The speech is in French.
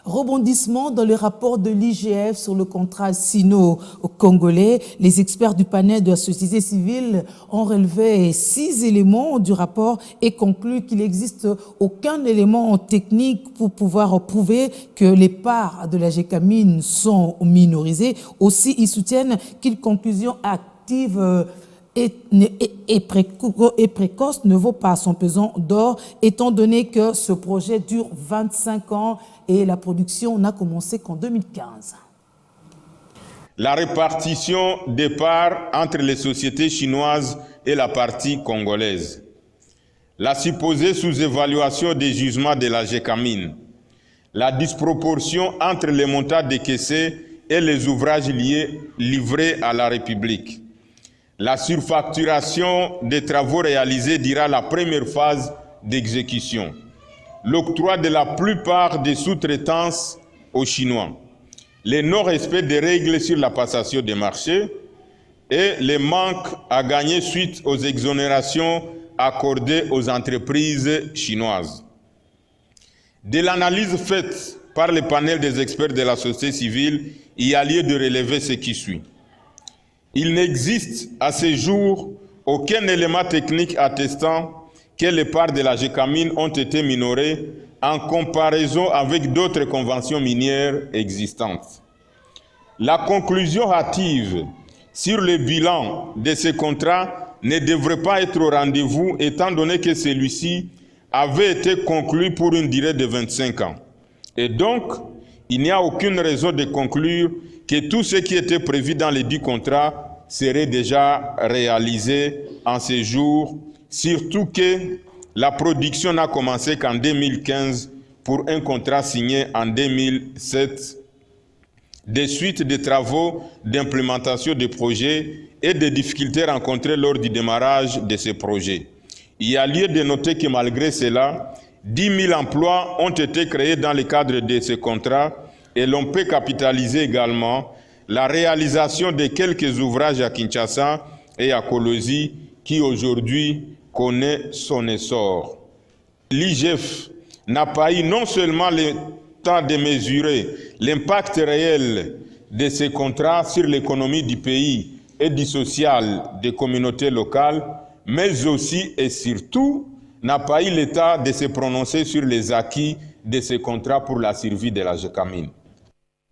Rebondissement dans le rapport de l'IGF sur le contrat sino-congolais. Les experts du panel de la société civile ont relevé 6 éléments du rapport et conclu qu'il n'existe aucun élément technique pour pouvoir prouver que les parts de la Gécamine sont minorisées. Aussi, ils soutiennent qu'une conclusion active et précoce ne vaut pas son pesant d'or, étant donné que ce projet dure 25 ans et la production n'a commencé qu'en 2015. La répartition des parts entre les sociétés chinoises et la partie congolaise. La supposée sous-évaluation des jugements de la Gécamine. La disproportion entre les montants décaissés et les ouvrages livrés à la République. La surfacturation des travaux réalisés durant la première phase d'exécution. L'octroi de la plupart des sous-traitances aux Chinois. Le non-respect des règles sur la passation des marchés et les manques à gagner suite aux exonérations accordées aux entreprises chinoises. De l'analyse faite par le panel des experts de la société civile, il y a lieu de relever ce qui suit. Il n'existe à ce jour aucun élément technique attestant que les parts de la Gécamine ont été minorées en comparaison avec d'autres conventions minières existantes. La conclusion hâtive sur le bilan de ces contrats ne devrait pas être au rendez-vous étant donné que celui-ci avait été conclu pour une durée de 25 ans. Et donc, il n'y a aucune raison de conclure que tout ce qui était prévu dans les 10 contrats serait déjà réalisé en ces jours, surtout que la production n'a commencé qu'en 2015 pour un contrat signé en 2007, des suites de travaux d'implémentation des projets et des difficultés rencontrées lors du démarrage de ces projets. Il y a lieu de noter que malgré cela, 10 000 emplois ont été créés dans le cadre de ces contrats et l'on peut capitaliser également la réalisation de quelques ouvrages à Kinshasa et à Kolosi qui aujourd'hui connaît son essor. L'IGF n'a pas eu non seulement le temps de mesurer l'impact réel de ces contrats sur l'économie du pays et du social des communautés locales, mais aussi et surtout n'a pas eu le temps de se prononcer sur les acquis de ces contrats pour la survie de la Gécamine.